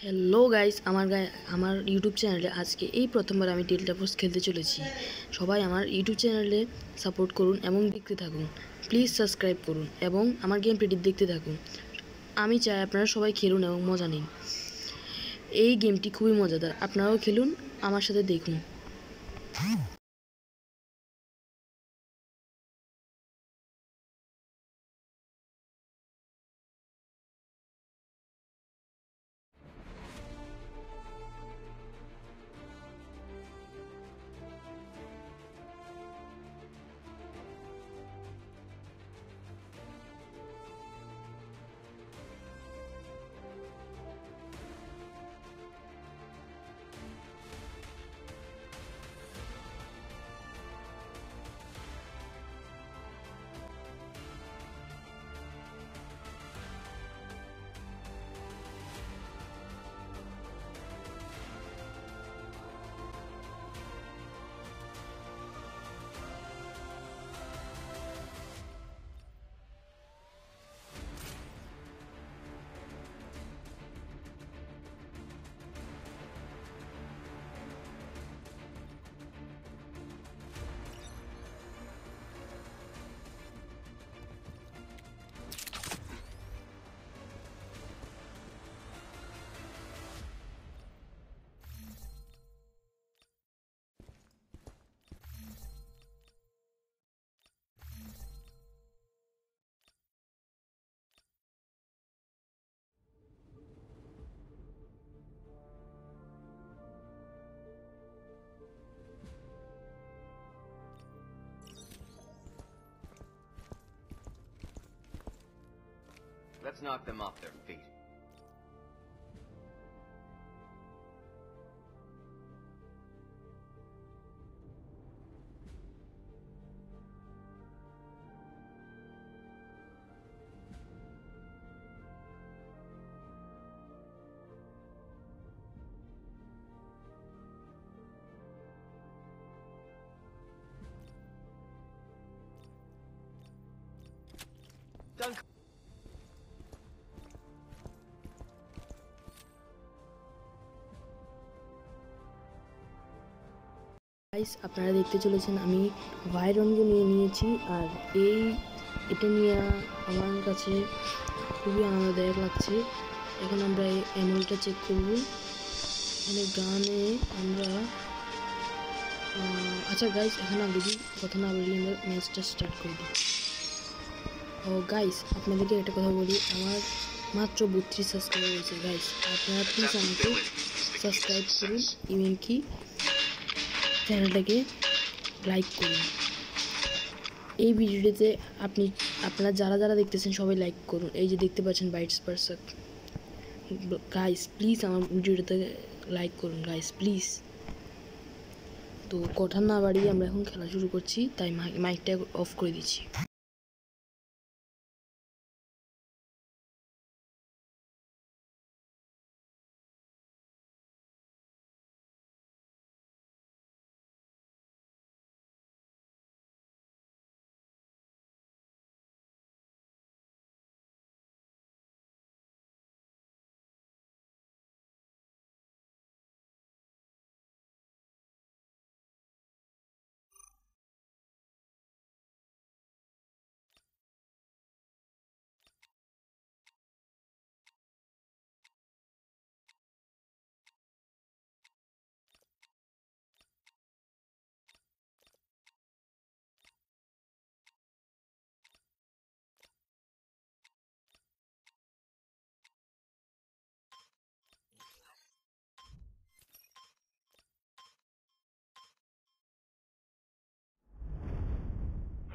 Hello guys, আমার YouTube চ্যানেলে আজকে এই প্রথমবার আমি ডেল্টা ফোর্স খেলতে চলেছি। সবাই আমার ইউটিউব চ্যানেলে সাপোর্ট করুন এবং দেখতে থাকুন। প্লিজ সাবস্ক্রাইব করুন এবং আমার গেম প্লেটি দেখতে থাকুন। আমি চাই আপনারা সবাই খেলুন এবং মজা নিন। এই গেমটি খুবই মজাদার, আপনারাও খেলুন, আমার সাথে দেখুন। Let's knock them off their feet. Dunk. Guys, আপনারা দেখতে চলেছেন আমি ভাইরনকে নিয়েছি। আর এটা নিয়ে আমার কাছে খুবই আনন্দদায়ক লাগছে। এখন আমরা এই অ্যানুয়ালটা চেক করব। এখানে গানে আমরা আচ্ছা গাইস, এখন আমি যদি কথা না বলি আমরা ম্যাচটা স্টার্ট করে দিই। ও গাইস, আপনাদেরকে একটা কথা বলি, আমার মাত্র 32 সাবস্ক্রাইবার হয়েছে। গাইস, আপনারা প্লিজ আমাকে সাবস্ক্রাইব করুন, ইভেন কি চ্যানেলটাকে লাইক করুন। এই ভিডিওটিতে আপনারা যারা দেখতেছেন সবাই লাইক করুন। এই যে দেখতে পাচ্ছেন bytes per sec. Guys please আমার ভিডিওটাতে লাইক করুন গাইস প্লিজ। তো কথা না বাড়িয়ে আমরা এখন খেলা শুরু করছি, তাই মাইকটা অফ করে দিচ্ছি।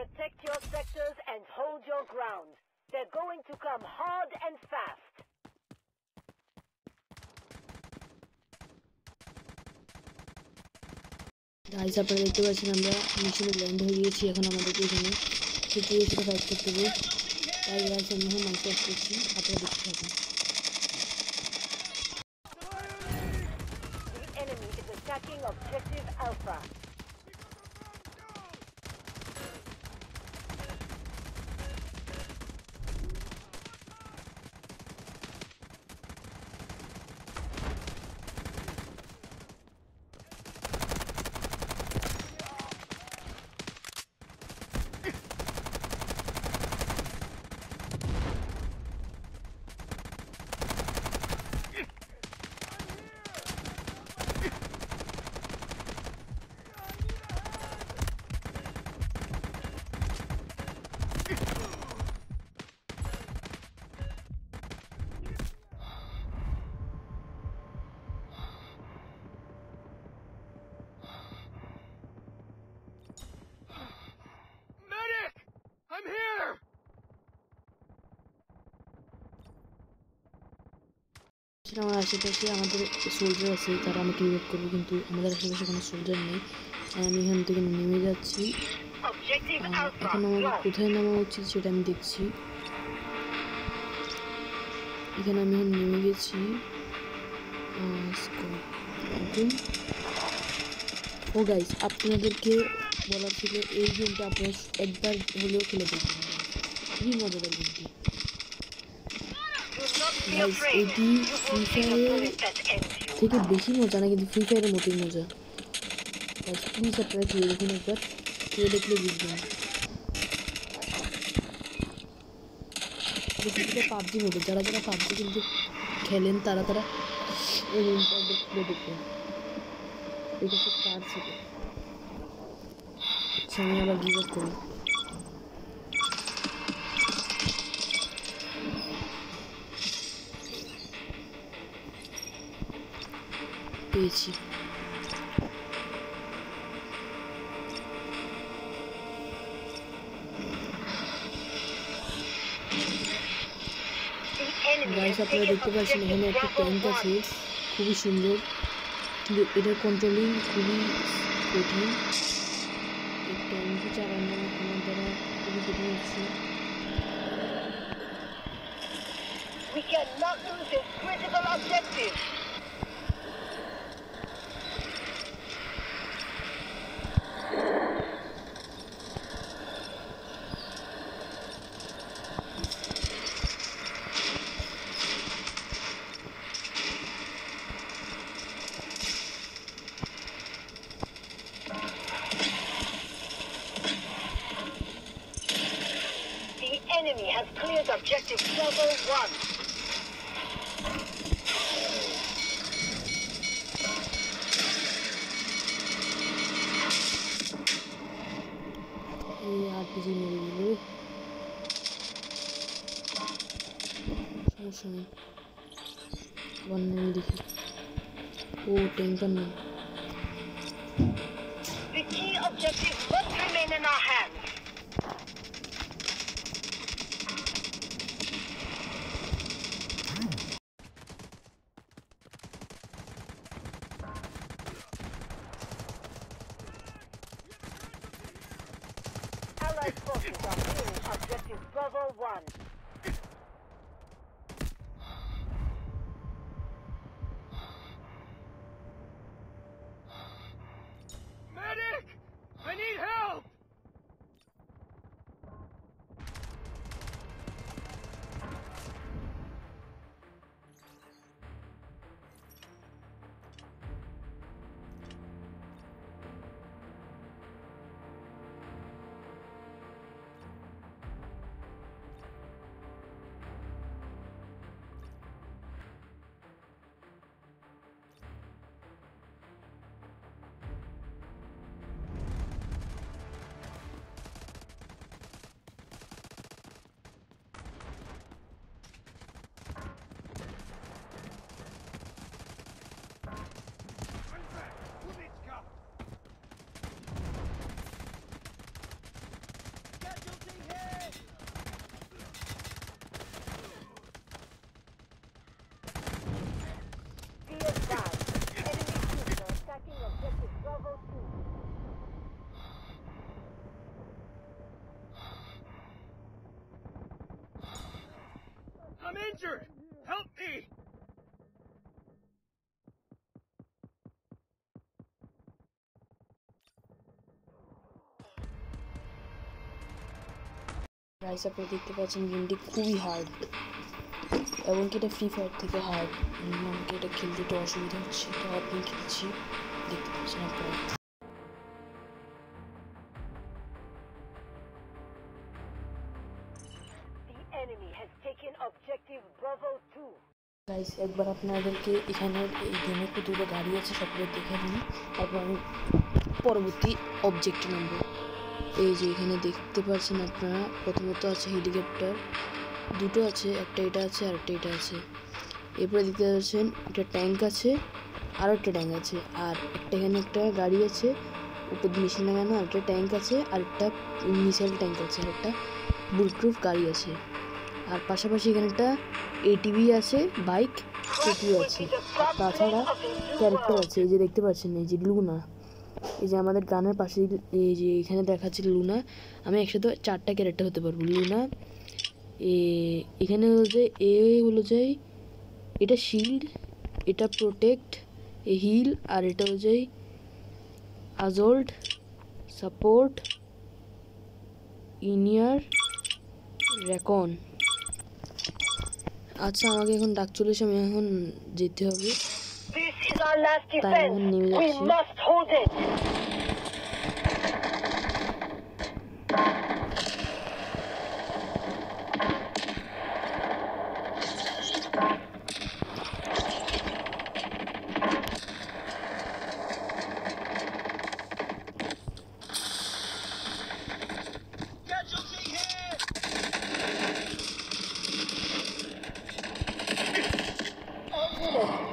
Protect your sectors and hold your ground. They're going to come hard and fast. Guys, আপনারা দেখতে পাচ্ছেন আমরা মিশনে ল্যান্ড হয়ে গিয়েছি। এখন আমাদেরকে এখানে সিকিউরিটি ফাইট করতে হবে। তাই গাইস আমি এখন মাইক অফ করছি, আপনারা দেখতে থাকুন। The enemy is attacking objective Alpha. আমার আশেপাশে আমাদের সোলজার আছে, তারা আমাকে রিভাইভ করবে, কিন্তু আমাদের আশেপাশে কোনো সোলজার নেই। আর আমি এখান থেকে নেমে যাচ্ছি। এখন আমার কোথায় নামা উচিত সেটা আমি দেখছি। এখানে আমি নেমে গেছি। ও গাইস, আপনাদেরকে বলার ছিল এই গেমটা আপনারা একবার হলেও খেলে দেখবেন, খুবই মজাদার গেমটি। গাইস, এটি ফ্রি ফায়ারের থেকে বেশি মজা না, কিন্তু ফ্রি ফায়ারের মতোই মজা। গাইস প্লিজ আপনারা খেলে দেখুন একবার, খেলে দেখলে বুঝবেন। কিছুটা পাবজি মতো, যারা যারা পাবজি কিন্তু খেলেন তারা এই গেমটা একবার খেলে দেখবেন। এটা হচ্ছে কার ছিল। আচ্ছা, আমি আবার গিভ আপ করি। পেয়েছি। গাইস আপনারা দেখতে পাচ্ছেন এখানে একটা ট্যাঙ্ক আছে, খুবই সুন্দর, কিন্তু এটার কন্ট্রোলিং খুবই কঠিন। এই ট্যাঙ্কটি চালানো আমার দ্বারা খুবই কঠিন হচ্ছে। We cannot lose this critical objective. The enemy has cleared objective level 1. এই আরপিজি মেরে দিল, সমস্যা নেই। আবার নেমে দেখি। ও ট্যাঙ্কার নেই। The key objective must remain in our hands. Allied forces are clearing objective Bravo 1. Medic! I need help! Be advised, enemy troops are attacking objective Bravo 2. I'm injured! Help me! Guys আপনারা দেখতে পাচ্ছেন গেমটি খুবই hard, এমনকি এটা free fire থেকে hard. আমাকে এটা খেলতে একটু অসুবিধা হচ্ছে, তো আপনি খেলছি, দেখতে পাচ্ছেন আপনারা। The enemy has taken objective Bravo 2. Guys একবার আপনাদেরকে এখানের এই গেমে কতগুলো গাড়ি আছে সবগুলো দেখে নিন, তারপর আমি পরবর্তী অবজেক্টে নামবো। এই যে এখানে দেখতে পাচ্ছেন আপনারা, প্রথমত আছে হেলিকপ্টার, দুটো আছে, একটা এটা আছে আর একটা এটা আছে। এরপরে দেখতে পাচ্ছেন একটা ট্যাঙ্ক আছে, আরও একটা ট্যাঙ্ক আছে, আর একটা এখানে একটা গাড়ি আছে উপর দিয়ে মেশিন লাগানো, আর একটা ট্যাঙ্ক আছে, আর একটা মিসাইল ট্যাঙ্ক আছে, আর একটা বুলপ্রুফ গাড়ি আছে। আর পাশাপাশি এখানে একটা এটিভি আছে বাইক, টুপিও আছে, আর তাছাড়া ক্যারেক্টার আছে। এই যে দেখতে পাচ্ছেন, এই যে লুনা, এই যে আমাদের গানের পাশে এই যে এখানে দেখাচ্ছে লুনা। আমি একসাথে 4টা ক্যারেক্টার হতে পারবো। লুনা, এখানে হলো যে হলো যে এটা শিল্ড, এটা প্রোটেক্ট, হিল, আর এটা হলো যে আজল্ট, সাপোর্ট, ইনিয়ার, রেকন। আচ্ছা, আমাকে এখন ডাক চলেছে, আমি এখন যেতে হবে। This is our last তাই defense. এখন নেমে We যাচ্ছি। must hold it.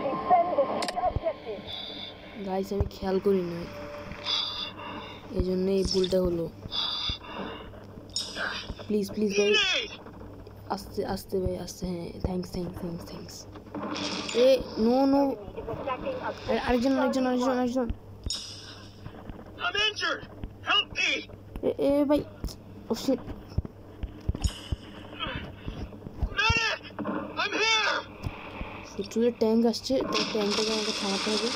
Defend the key objective. Guys, আমি খেয়াল করি না, এই জন্য এই ভুলটা হলো। প্লিজ প্লিজ ভাই, আস্তে আস্তে ভাই, আস্তে। হ্যাঁ, থ্যাঙ্কস। এ no no, Is attacking objective আরেকজন Charlie 1. আরেকজন। I'm injured! Help me! এ ভাই, ও শিট। Medic! I'm here! শত্রুদের ট্যাঙ্ক আসছে, তাই ট্যাঙ্কটাকে আমাকে থামাতে হবে।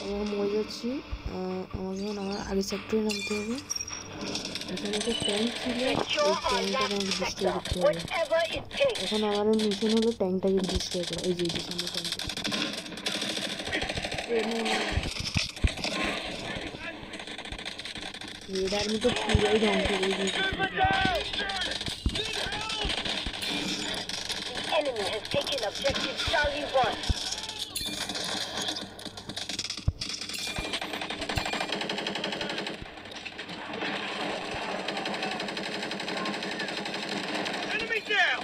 আমি এখন মরে যাচ্ছি। আমাকে এখন আমার আগের সেক্টরে নামতে হবে। এখানে একটা ট্যাঙ্ক ছিল, এই Secure our ট্যাঙ্কটাকে আমাকে last ডিস্ট্রয় sector, করতে হবে। whatever it takes. এখন আমার মিশন হলো ট্যাঙ্কটাকে ডিস্ট্রয় করা। এই যে সামনে ট্যাঙ্কটা। রেড আর্মি তো পুরোই ধ্বংস করে দিয়েছে। The enemy has taken objective Charlie 1. Enemy down!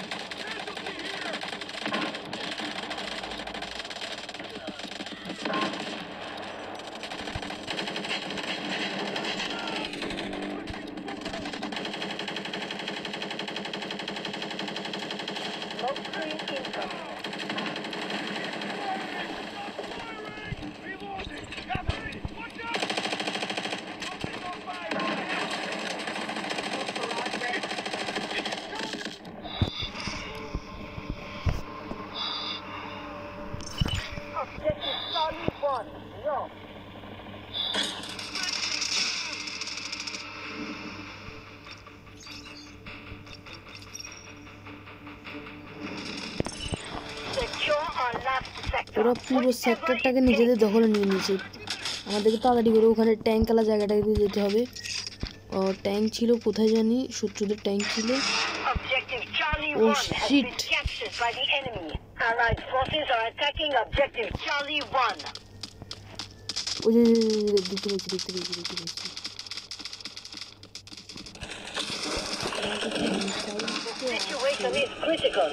Smoke screen incoming. Reloading! Cavalry! Watch out! Opening on fire! Objective Charlie 1. No. Secure our last sector. ওরা পুরো সেক্টরটাকে নিজেদের দখলে নিয়ে নিয়েছে। আমাদেরকে তাড়াতাড়ি করে ওখানে ট্যাঙ্কওয়ালা জায়গাটাকে যেতে হবে। ট্যাঙ্ক ছিল কোথায় জানি, শত্রুদের ট্যাঙ্ক ছিল। Objective Charlie Oh, 1 has shit. been captured by the enemy. Allied forces are attacking objective Charlie 1. ওই যে দেখতে পেয়েছি। Situation is critical.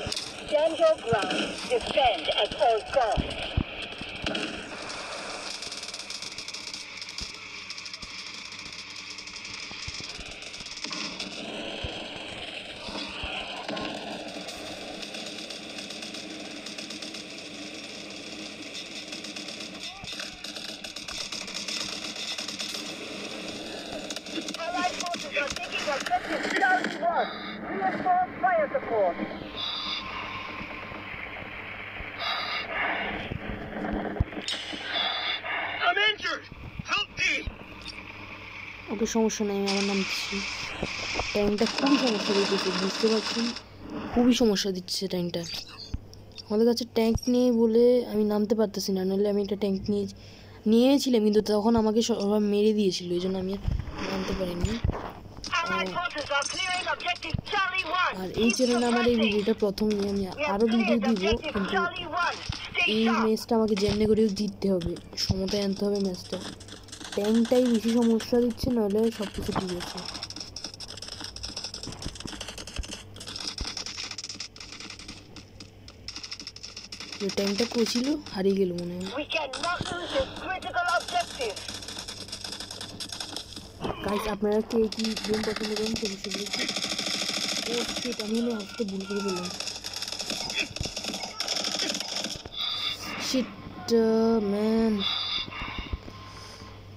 Stand your ground. Defend at all costs. Allied forces are taking objective Charlie 1. Reinforce fire support. I'm injured! Help me! ওকে, সমস্যা নেই, আমার নামছি। ট্যাঙ্কটা খুবই সমস্যা দিতেছে, বুঝতে পারছেন, খুবই সমস্যা দিচ্ছে ট্যাঙ্কটা। আমাদের কাছে ট্যাঙ্ক নেই বলে আমি নামতে পারতেছি না, নাহলে আমি একটা ট্যাঙ্ক নিয়েছিলাম, কিন্তু তখন আমাকে সবাই মেরে দিয়েছিল, এই জন্য আমি আর নামতে পারিনি। Allied forces are clearing objective Charlie 1. আর এই চ্যানেলে আমার এই ভিডিওটা প্রথম নিয়ে আমি We have আরও ভিডিও cleared দিব, objective কিন্তু Charlie 1. Stay এই sharp. ম্যাচটা আমাকে যেমনি করেও জিততে হবে, সমতায় আনতে হবে ম্যাচটা। ট্যাঙ্কটাই বেশি সমস্যা দিচ্ছে, নাহলে সব কিছু ঠিক আছে। যে ট্যাঙ্কটা কোছিল হারিয়ে গেল মনে হয়। We cannot lose this critical objective. Guys, আপনারা কে কি গেম পছন্দ করেন সে বিষয়ে বলছি। ও শিট, আমি আসতে ভুল করে বললাম। শিট ম্যান,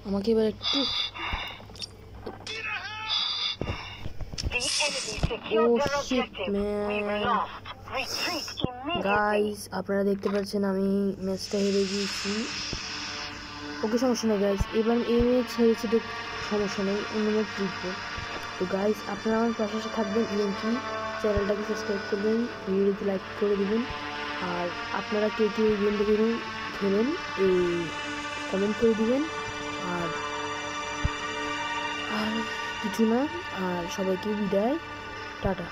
আমাকে এবার একটু The enemy secured Oh, their shit, objective. man. We've lost. Retreat immediately. Guys আপনারা দেখতে পাচ্ছেন আমি ম্যাচটা হেরে গিয়েছি। ওকে সমস্যা নেই গাইস, এবার এই ম্যাচ হেরেছি তো সমস্যা নেই, অন্য ম্যাচ জিতবো। তো গাইস আপনারা আমার পাশে থাকবেন, এমনকি চ্যানেলটাকে সাবস্ক্রাইব করবেন, ভিডিওতে লাইক করে দেবেন। আর আপনারা কে কে এই গেমটা খেলেন এই কমেন্ট করে দিবেন। আর আর কিছু না, আর সবাইকে বিদায়, টাটা।